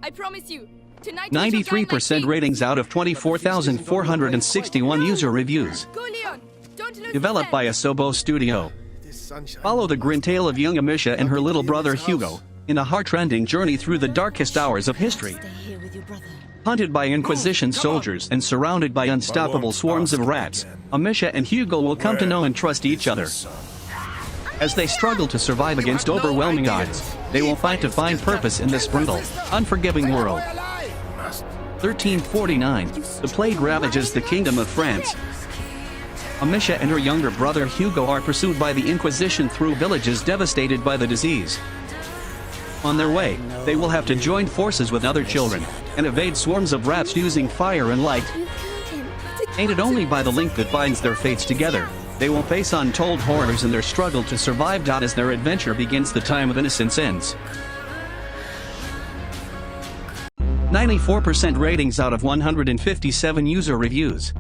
I promise you. Tonight 93% ratings out of 24,461 user reviews. Go, Leon. Don't lose Developed by Asobo Studio. Follow the grim tale of young AMNESIA and her little brother Hugo in a heart-rending journey through the darkest hours of history. Hunted by Inquisition soldiers and surrounded by unstoppable swarms of rats, AMNESIA and Hugo will come to know and trust each other. As they struggle to survive against overwhelming odds, they will fight to find purpose in this brutal, unforgiving world. 1349, the plague ravages the kingdom of France. AMNESIA and her younger brother Hugo are pursued by the Inquisition through villages devastated by the disease. On their way, they will have to join forces with other children and evade swarms of rats using fire and light. Aided only by the link that binds their fates together, they will face untold horrors in their struggle to survive. As their adventure begins, the time of innocence ends. 94% ratings out of 157 user reviews.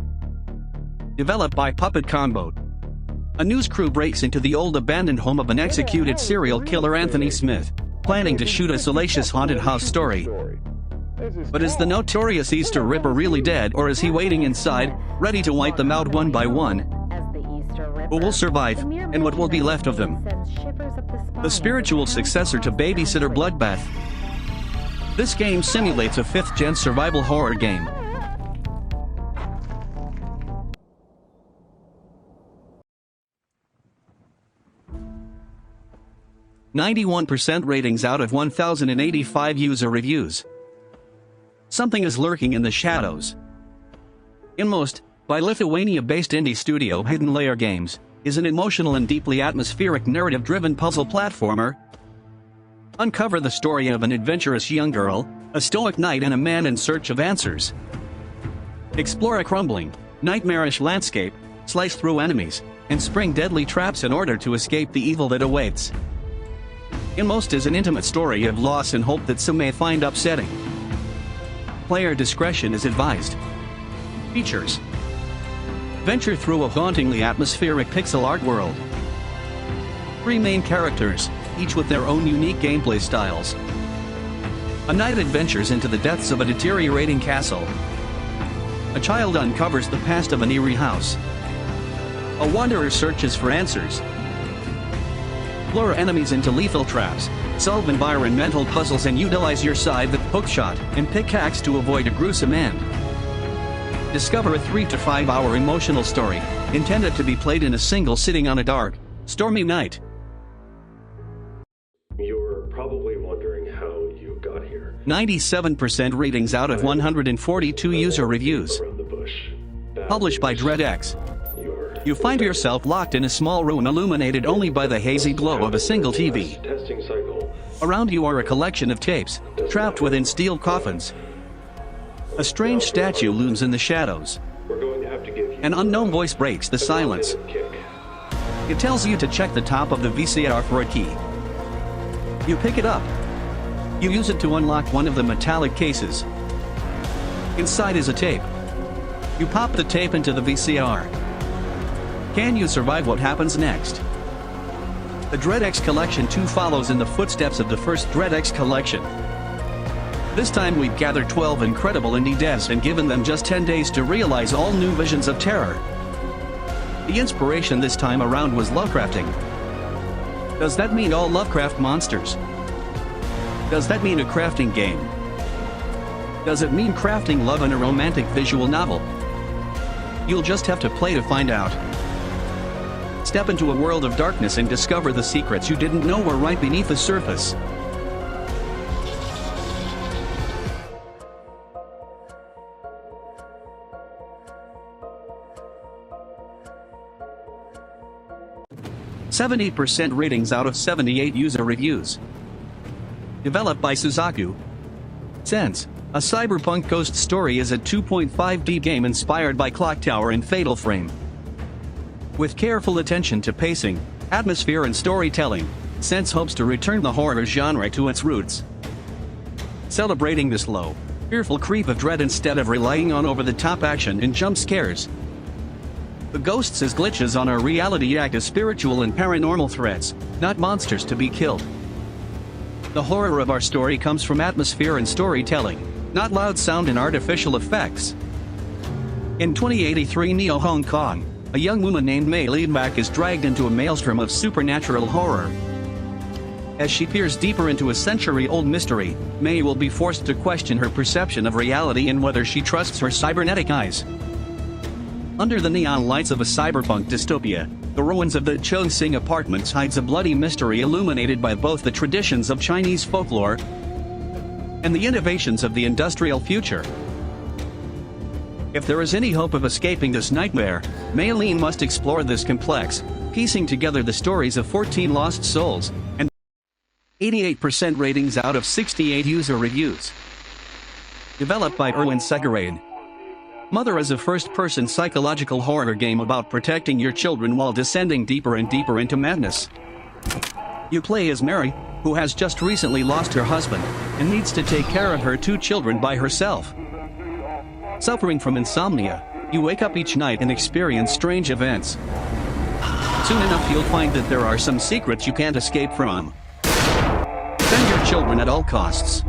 Developed by Puppet Combo. A news crew breaks into the old abandoned home of an executed serial killer Anthony Smith, planning to shoot a salacious haunted house story. But is the notorious Easter Ripper really dead, or is he waiting inside, ready to wipe them out one by one? Who will survive, and what will be left of them? The spiritual successor to Babysitter Bloodbath. This game simulates a 5th-gen survival horror game. .91% ratings out of 1,085 user reviews. Something is lurking in the shadows. INMOST, by Lithuania-based indie studio Hidden Layer Games, is an emotional and deeply atmospheric narrative-driven puzzle platformer. Uncover the story of an adventurous young girl, a stoic knight and a man in search of answers. Explore a crumbling, nightmarish landscape, slice through enemies, and spring deadly traps in order to escape the evil that awaits. INMOST is an intimate story of loss and hope that some may find upsetting. Player discretion is advised. Features: venture through a hauntingly atmospheric pixel art world. 3 main characters, each with their own unique gameplay styles. A knight adventures into the depths of a deteriorating castle. A child uncovers the past of an eerie house. A wanderer searches for answers. Lure enemies into lethal traps, solve environmental puzzles and utilize your scythe, hookshot, and pickaxe to avoid a gruesome end. Discover a 3 to 5 hour emotional story, intended to be played in a single sitting on a dark, stormy night. You're probably wondering how you got here. 97% ratings out of 142 user reviews. Around the bush. Published by DreadX. You find yourself locked in a small room illuminated only by the hazy glow of a single TV. Testing cycle. Around you are a collection of tapes, trapped within steel coffins. A strange statue looms in the shadows. We're going to have to give you An unknown voice breaks the silence. kick. It tells you to check the top of the VCR for a key. You pick it up. You use it to unlock one of the metallic cases. Inside is a tape. You pop the tape into the VCR. Can you survive what happens next? The DreadX Collection 2 follows in the footsteps of the first DreadX Collection. This time we've gathered 12 incredible indie devs and given them just 10 days to realize all new visions of terror. The inspiration this time around was Lovecrafting. Does that mean all Lovecraft monsters? Does that mean a crafting game? Does it mean crafting love in a romantic visual novel? You'll just have to play to find out. Step into a world of darkness and discover the secrets you didn't know were right beneath the surface. .78% ratings out of 78 user reviews. Developed by INNOCENCE, a cyberpunk ghost story is a 2.5D game inspired by Clock Tower and Fatal Frame. With careful attention to pacing, atmosphere and storytelling, INNOCENCE hopes to return the horror genre to its roots. Celebrating the slow, fearful creep of dread instead of relying on over-the-top action and jump scares. The ghosts as glitches on our reality act as spiritual and paranormal threats, not monsters to be killed. The horror of our story comes from atmosphere and storytelling, not loud sound and artificial effects. In 2083 Neo Hong Kong, a young woman named Mei Lianbak is dragged into a maelstrom of supernatural horror. As she peers deeper into a century-old mystery, Mei will be forced to question her perception of reality and whether she trusts her cybernetic eyes. Under the neon lights of a cyberpunk dystopia, the ruins of the Chongqing apartments hides a bloody mystery illuminated by both the traditions of Chinese folklore and the innovations of the industrial future. If there is any hope of escaping this nightmare, Mei Lin must explore this complex, piecing together the stories of 14 lost souls, and 88% ratings out of 68 user reviews. Developed by Erwin Segerain. Mother is a first-person psychological horror game about protecting your children while descending deeper and deeper into madness. You play as Mary, who has just recently lost her husband, and needs to take care of her 2 children by herself. Suffering from insomnia, you wake up each night and experience strange events. Soon enough you'll find that there are some secrets you can't escape from. Defend your children at all costs.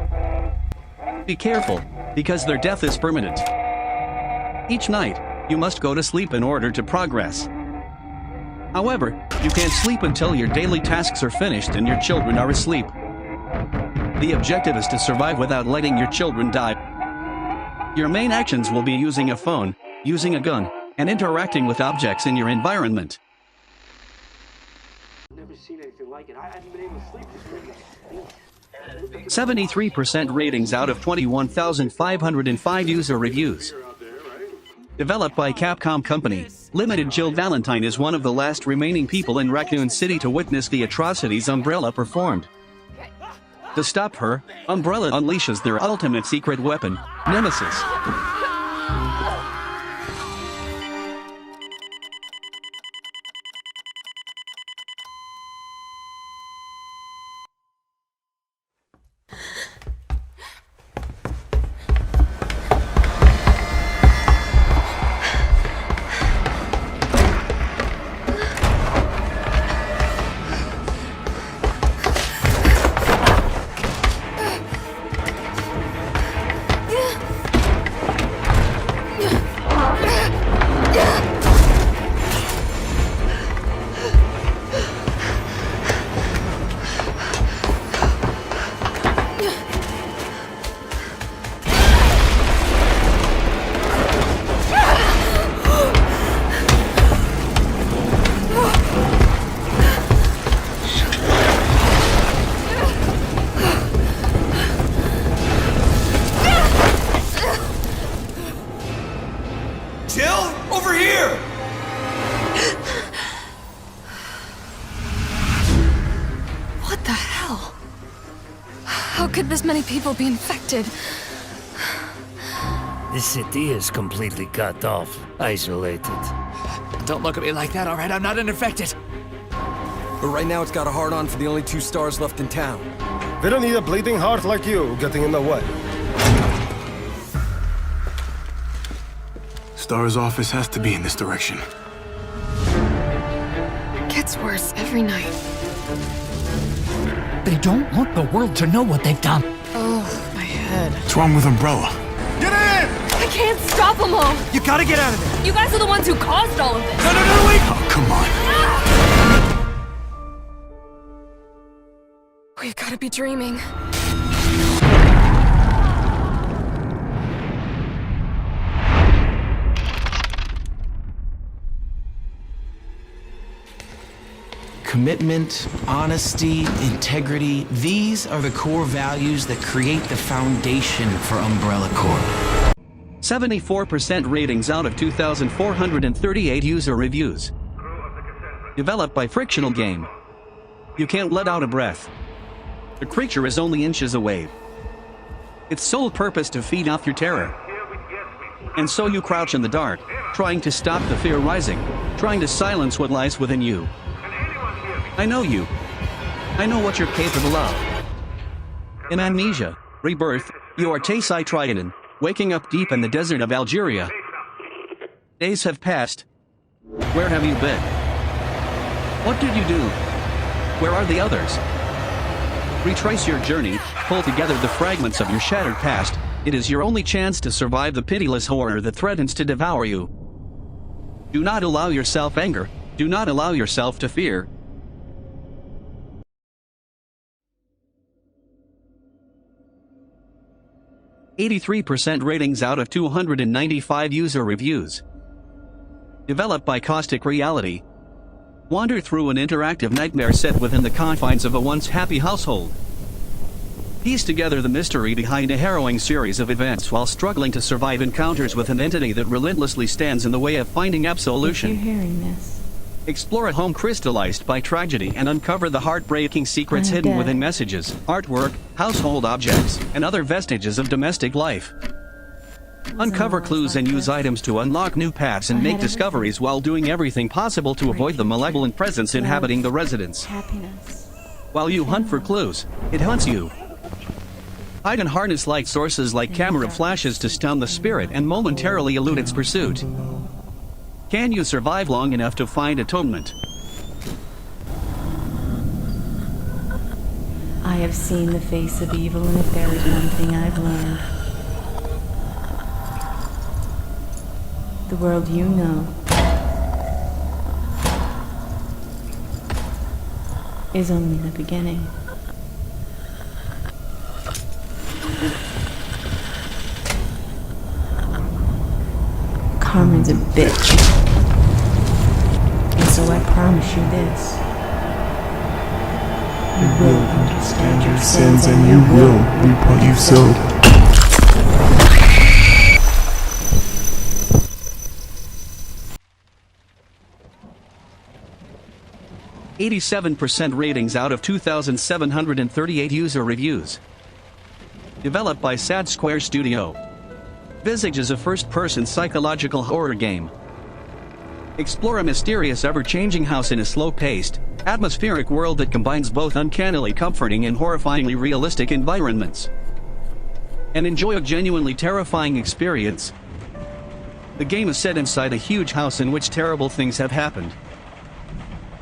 Be careful, because their death is permanent. Each night, you must go to sleep in order to progress. However, you can't sleep until your daily tasks are finished and your children are asleep. The objective is to survive without letting your children die. Your main actions will be using a phone, using a gun, and interacting with objects in your environment. Never seen anything like it. I haven't been able to sleep this 73% ratings out of 21,505 user reviews. Developed by Capcom Company, Limited Jill Valentine is one of the last remaining people in Raccoon City to witness the atrocities Umbrella performed. To stop her, Umbrella unleashes their ultimate secret weapon, Nemesis. How could this many people be infected? This city is completely cut off, isolated. Don't look at me like that, alright? I'm not infected. But right now it's got a hard-on for the only 2 stars left in town. They don't need a bleeding heart like you getting in the way. Star's office has to be in this direction. Gets worse every night. They don't want the world to know what they've done. Oh, my head. What's wrong with Umbrella? Get in! I can't stop them all! You gotta get out of there! You guys are the ones who caused all of this! No, wait! Oh, come on. We've gotta be dreaming. Commitment, honesty, integrity, these are the core values that create the foundation for Umbrella Corp. 74% ratings out of 2,438 user reviews. Developed by Frictional Game. You can't let out a breath. The creature is only inches away. Its sole purpose to feed off your terror. And so you crouch in the dark, trying to stop the fear rising, trying to silence what lies within you. I know you. I know what you're capable of. In Amnesia, Rebirth, you are Taisai Trianon, waking up deep in the desert of Algeria. Days have passed. Where have you been? What did you do? Where are the others? Retrace your journey, pull together the fragments of your shattered past. It is your only chance to survive the pitiless horror that threatens to devour you. Do not allow yourself anger. Do not allow yourself to fear. %, ratings out of 295 user reviews. Developed by Caustic Reality. Wander through an interactive nightmare set within the confines of a once happy household. Piece together the mystery behind a harrowing series of events while struggling to survive encounters with an entity that relentlessly stands in the way of finding absolution. If you're hearing this, explore a home crystallized by tragedy and uncover the heartbreaking secrets hidden within messages, artwork, household objects, and other vestiges of domestic life. Uncover clues and use items to unlock new paths and make discoveries while doing everything possible to avoid the malevolent presence inhabiting the residence. happiness. While you hunt for clues, it hunts you. Hide and harness light sources like camera flashes to stun the spirit and momentarily elude its pursuit. Can you survive long enough to find atonement? I have seen the face of evil, and if there is one thing I've learned, the world you know is only the beginning. Carmen's a bitch. And so I promise you this. You will understand your sins and you will reap what you've sowed. %, ratings out of 2,738 user reviews. Developed by Sad Square Studio. VISAGE is a first-person psychological horror game. Explore a mysterious, ever-changing house in a slow-paced, atmospheric world that combines both uncannily comforting and horrifyingly realistic environments. And enjoy a genuinely terrifying experience. The game is set inside a huge house in which terrible things have happened.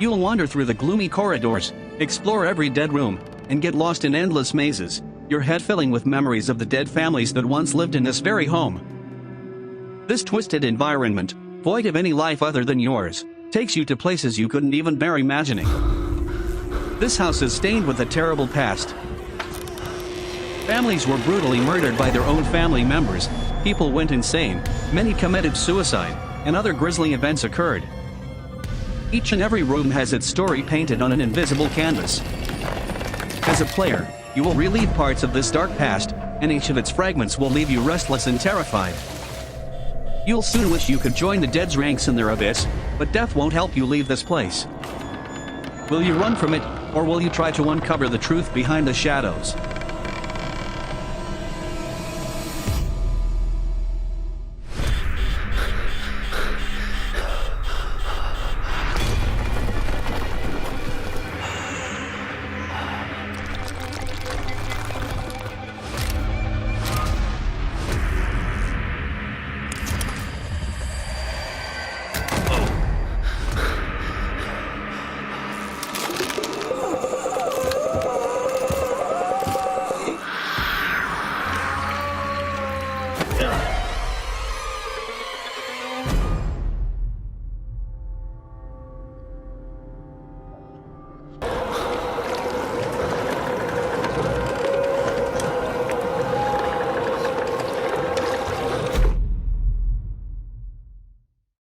You'll wander through the gloomy corridors, explore every dead room, and get lost in endless mazes, your head filling with memories of the dead families that once lived in this very home. This twisted environment, void of any life other than yours, takes you to places you couldn't even bear imagining. This house is stained with a terrible past. Families were brutally murdered by their own family members, people went insane, many committed suicide, and other grisly events occurred. Each and every room has its story painted on an invisible canvas. As a player, you will relive parts of this dark past, and each of its fragments will leave you restless and terrified. You'll soon wish you could join the dead's ranks in their abyss, but death won't help you leave this place. Will you run from it, or will you try to uncover the truth behind the shadows?